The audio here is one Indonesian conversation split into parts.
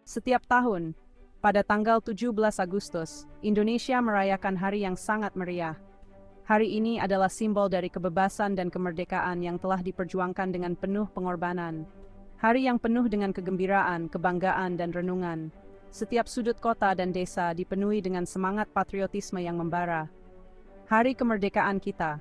Setiap tahun, pada tanggal 17 Agustus, Indonesia merayakan hari yang sangat meriah. Hari ini adalah simbol dari kebebasan dan kemerdekaan yang telah diperjuangkan dengan penuh pengorbanan. Hari yang penuh dengan kegembiraan, kebanggaan, dan renungan. Setiap sudut kota dan desa dipenuhi dengan semangat patriotisme yang membara. Hari kemerdekaan kita.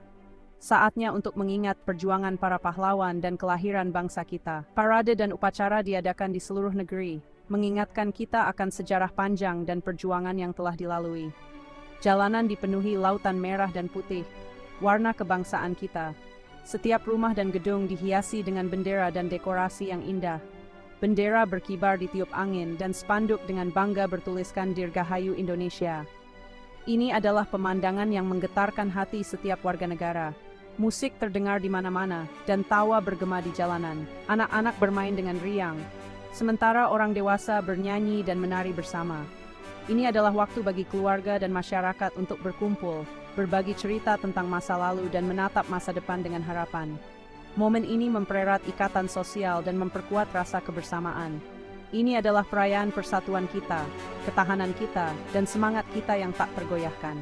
Saatnya untuk mengingat perjuangan para pahlawan dan kelahiran bangsa kita. Parade dan upacara diadakan di seluruh negeri, mengingatkan kita akan sejarah panjang dan perjuangan yang telah dilalui. Jalanan dipenuhi lautan merah dan putih, warna kebangsaan kita. Setiap rumah dan gedung dihiasi dengan bendera dan dekorasi yang indah. Bendera berkibar ditiup angin dan spanduk dengan bangga bertuliskan Dirgahayu Indonesia. Ini adalah pemandangan yang menggetarkan hati setiap warga negara. Musik terdengar di mana-mana dan tawa bergema di jalanan. Anak-anak bermain dengan riang, sementara orang dewasa bernyanyi dan menari bersama. Ini adalah waktu bagi keluarga dan masyarakat untuk berkumpul, berbagi cerita tentang masa lalu dan menatap masa depan dengan harapan. Momen ini mempererat ikatan sosial dan memperkuat rasa kebersamaan. Ini adalah perayaan persatuan kita, ketahanan kita, dan semangat kita yang tak tergoyahkan.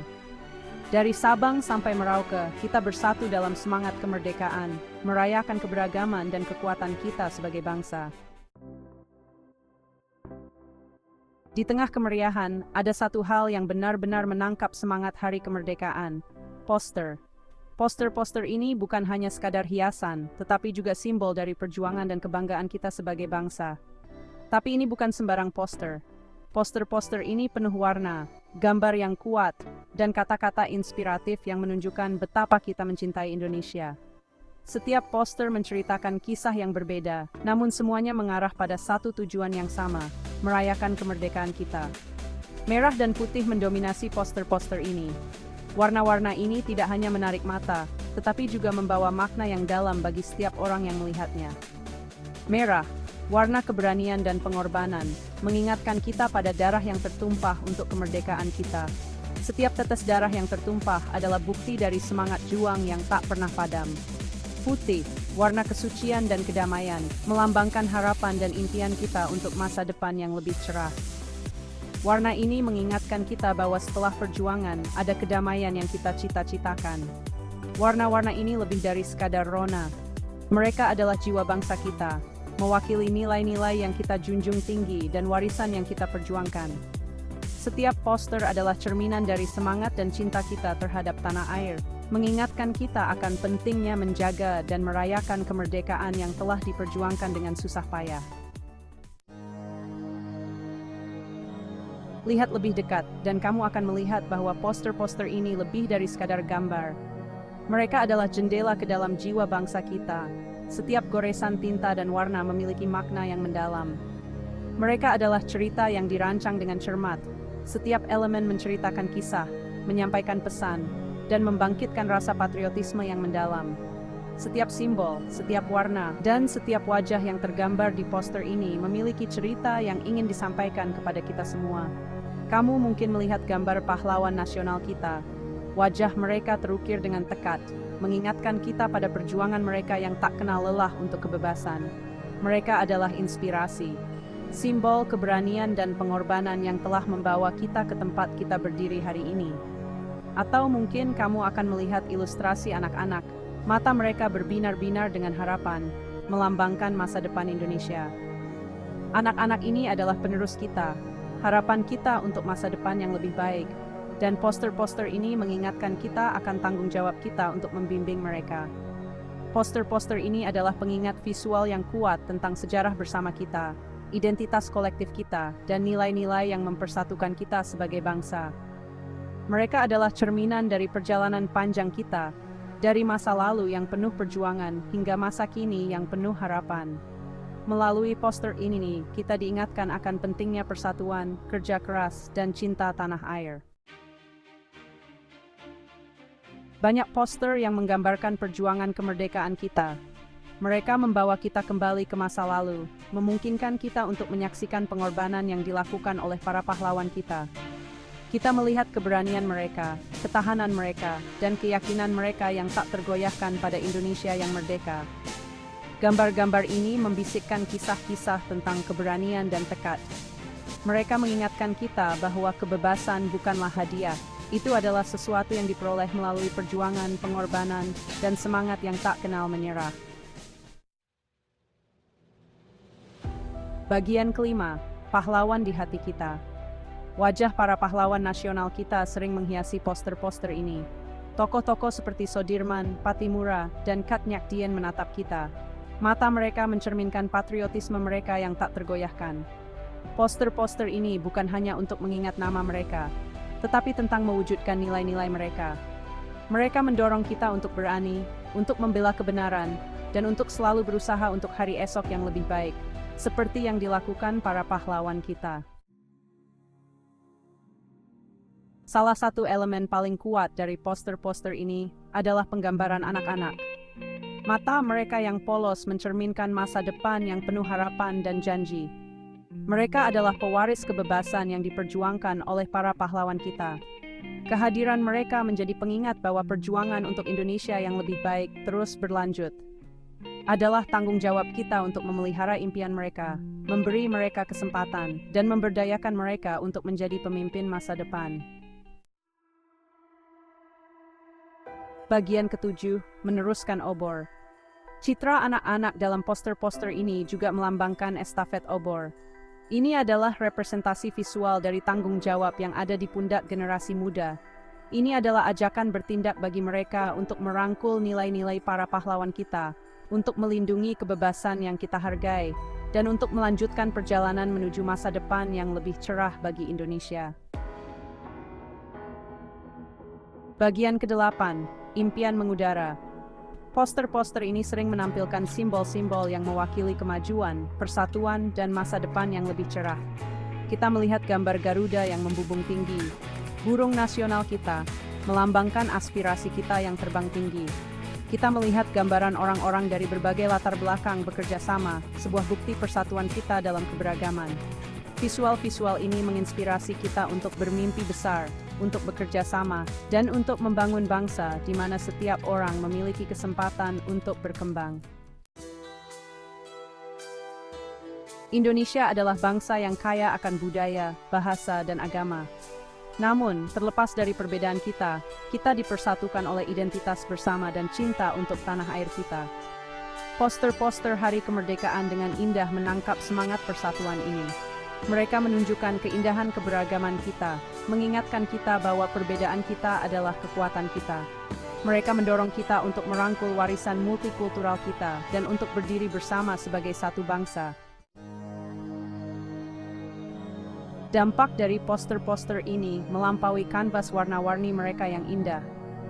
Dari Sabang sampai Merauke, kita bersatu dalam semangat kemerdekaan, merayakan keberagaman dan kekuatan kita sebagai bangsa. Di tengah kemeriahan, ada satu hal yang benar-benar menangkap semangat hari kemerdekaan: poster. Poster-poster ini bukan hanya sekadar hiasan, tetapi juga simbol dari perjuangan dan kebanggaan kita sebagai bangsa. Tapi ini bukan sembarang poster. Poster-poster ini penuh warna, gambar yang kuat, dan kata-kata inspiratif yang menunjukkan betapa kita mencintai Indonesia. Setiap poster menceritakan kisah yang berbeda, namun semuanya mengarah pada satu tujuan yang sama: merayakan kemerdekaan kita. Merah dan putih mendominasi poster-poster ini. Warna-warna ini tidak hanya menarik mata, tetapi juga membawa makna yang dalam bagi setiap orang yang melihatnya. Merah, warna keberanian dan pengorbanan, mengingatkan kita pada darah yang tertumpah untuk kemerdekaan kita. Setiap tetes darah yang tertumpah adalah bukti dari semangat juang yang tak pernah padam. Putih, warna kesucian dan kedamaian, melambangkan harapan dan impian kita untuk masa depan yang lebih cerah. Warna ini mengingatkan kita bahwa setelah perjuangan, ada kedamaian yang kita cita-citakan. Warna-warna ini lebih dari sekadar rona. Mereka adalah jiwa bangsa kita, mewakili nilai-nilai yang kita junjung tinggi dan warisan yang kita perjuangkan. Setiap poster adalah cerminan dari semangat dan cinta kita terhadap tanah air, mengingatkan kita akan pentingnya menjaga dan merayakan kemerdekaan yang telah diperjuangkan dengan susah payah. Lihat lebih dekat, dan kamu akan melihat bahwa poster-poster ini lebih dari sekadar gambar. Mereka adalah jendela ke dalam jiwa bangsa kita. Setiap goresan tinta dan warna memiliki makna yang mendalam. Mereka adalah cerita yang dirancang dengan cermat. Setiap elemen menceritakan kisah, menyampaikan pesan, dan membangkitkan rasa patriotisme yang mendalam. Setiap simbol, setiap warna, dan setiap wajah yang tergambar di poster ini memiliki cerita yang ingin disampaikan kepada kita semua. Kamu mungkin melihat gambar pahlawan nasional kita. Wajah mereka terukir dengan tekad, mengingatkan kita pada perjuangan mereka yang tak kenal lelah untuk kebebasan. Mereka adalah inspirasi, simbol keberanian dan pengorbanan yang telah membawa kita ke tempat kita berdiri hari ini. Atau mungkin kamu akan melihat ilustrasi anak-anak. Mata mereka berbinar-binar dengan harapan, melambangkan masa depan Indonesia. Anak-anak ini adalah penerus kita, harapan kita untuk masa depan yang lebih baik. Dan poster-poster ini mengingatkan kita akan tanggung jawab kita untuk membimbing mereka. Poster-poster ini adalah pengingat visual yang kuat tentang sejarah bersama kita, identitas kolektif kita, dan nilai-nilai yang mempersatukan kita sebagai bangsa. Mereka adalah cerminan dari perjalanan panjang kita, dari masa lalu yang penuh perjuangan hingga masa kini yang penuh harapan. Melalui poster ini, kita diingatkan akan pentingnya persatuan, kerja keras, dan cinta tanah air. Banyak poster yang menggambarkan perjuangan kemerdekaan kita. Mereka membawa kita kembali ke masa lalu, memungkinkan kita untuk menyaksikan pengorbanan yang dilakukan oleh para pahlawan kita. Kita melihat keberanian mereka, ketahanan mereka, dan keyakinan mereka yang tak tergoyahkan pada Indonesia yang merdeka. Gambar-gambar ini membisikkan kisah-kisah tentang keberanian dan tekad. Mereka mengingatkan kita bahwa kebebasan bukanlah hadiah. Itu adalah sesuatu yang diperoleh melalui perjuangan, pengorbanan, dan semangat yang tak kenal menyerah. Bagian kelima, pahlawan di hati kita. Wajah para pahlawan nasional kita sering menghiasi poster-poster ini. Tokoh-tokoh seperti Sodirman, Patimura, dan Kat Nyak Dien menatap kita. Mata mereka mencerminkan patriotisme mereka yang tak tergoyahkan. Poster-poster ini bukan hanya untuk mengingat nama mereka, tetapi tentang mewujudkan nilai-nilai mereka. Mereka mendorong kita untuk berani, untuk membela kebenaran, dan untuk selalu berusaha untuk hari esok yang lebih baik, seperti yang dilakukan para pahlawan kita. Salah satu elemen paling kuat dari poster-poster ini adalah penggambaran anak-anak. Mata mereka yang polos mencerminkan masa depan yang penuh harapan dan janji. Mereka adalah pewaris kebebasan yang diperjuangkan oleh para pahlawan kita. Kehadiran mereka menjadi pengingat bahwa perjuangan untuk Indonesia yang lebih baik terus berlanjut. Adalah tanggung jawab kita untuk memelihara impian mereka, memberi mereka kesempatan, dan memberdayakan mereka untuk menjadi pemimpin masa depan. Bagian ketujuh, meneruskan obor. Citra anak-anak dalam poster-poster ini juga melambangkan estafet obor. Ini adalah representasi visual dari tanggung jawab yang ada di pundak generasi muda. Ini adalah ajakan bertindak bagi mereka untuk merangkul nilai-nilai para pahlawan kita, untuk melindungi kebebasan yang kita hargai, dan untuk melanjutkan perjalanan menuju masa depan yang lebih cerah bagi Indonesia. Bagian ke-8, impian mengudara. Poster-poster ini sering menampilkan simbol-simbol yang mewakili kemajuan, persatuan, dan masa depan yang lebih cerah. Kita melihat gambar Garuda yang membubung tinggi, burung nasional kita, melambangkan aspirasi kita yang terbang tinggi. Kita melihat gambaran orang-orang dari berbagai latar belakang bekerja sama, sebuah bukti persatuan kita dalam keberagaman. Visual-visual ini menginspirasi kita untuk bermimpi besar, untuk bekerja sama, dan untuk membangun bangsa di mana setiap orang memiliki kesempatan untuk berkembang. Indonesia adalah bangsa yang kaya akan budaya, bahasa, dan agama. Namun, terlepas dari perbedaan kita dipersatukan oleh identitas bersama dan cinta untuk tanah air kita. Poster-poster Hari Kemerdekaan dengan indah menangkap semangat persatuan ini. Mereka menunjukkan keindahan keberagaman kita, mengingatkan kita bahwa perbedaan kita adalah kekuatan kita. Mereka mendorong kita untuk merangkul warisan multikultural kita dan untuk berdiri bersama sebagai satu bangsa. Dampak dari poster-poster ini melampaui kanvas warna-warni mereka yang indah.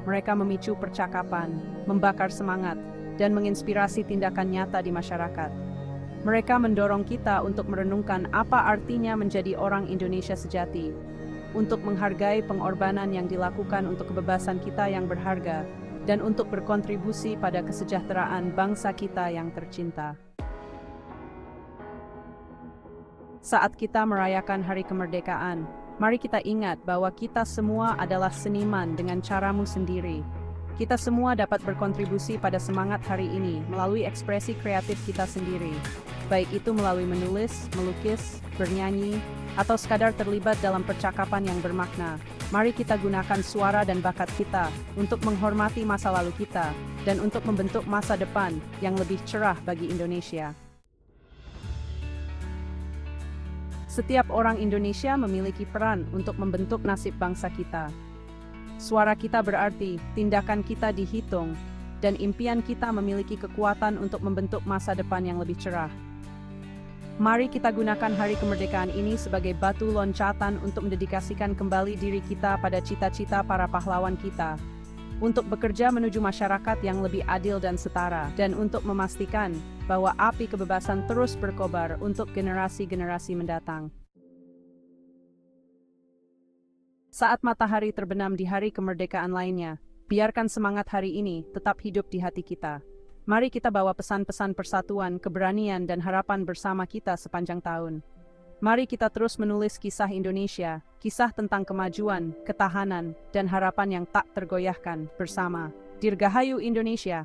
Mereka memicu percakapan, membakar semangat, dan menginspirasi tindakan nyata di masyarakat. Mereka mendorong kita untuk merenungkan apa artinya menjadi orang Indonesia sejati, untuk menghargai pengorbanan yang dilakukan untuk kebebasan kita yang berharga, dan untuk berkontribusi pada kesejahteraan bangsa kita yang tercinta. Saat kita merayakan Hari Kemerdekaan, mari kita ingat bahwa kita semua adalah seniman dengan caramu sendiri. Kita semua dapat berkontribusi pada semangat hari ini melalui ekspresi kreatif kita sendiri, baik itu melalui menulis, melukis, bernyanyi, atau sekadar terlibat dalam percakapan yang bermakna. Mari kita gunakan suara dan bakat kita untuk menghormati masa lalu kita dan untuk membentuk masa depan yang lebih cerah bagi Indonesia. Setiap orang Indonesia memiliki peran untuk membentuk nasib bangsa kita. Suara kita berarti, tindakan kita dihitung, dan impian kita memiliki kekuatan untuk membentuk masa depan yang lebih cerah. Mari kita gunakan Hari Kemerdekaan ini sebagai batu loncatan untuk mendedikasikan kembali diri kita pada cita-cita para pahlawan kita, untuk bekerja menuju masyarakat yang lebih adil dan setara, dan untuk memastikan bahwa api kebebasan terus berkobar untuk generasi-generasi mendatang. Saat matahari terbenam di hari kemerdekaan lainnya, biarkan semangat hari ini tetap hidup di hati kita. Mari kita bawa pesan-pesan persatuan, keberanian, dan harapan bersama kita sepanjang tahun. Mari kita terus menulis kisah Indonesia, kisah tentang kemajuan, ketahanan, dan harapan yang tak tergoyahkan bersama. Dirgahayu Indonesia!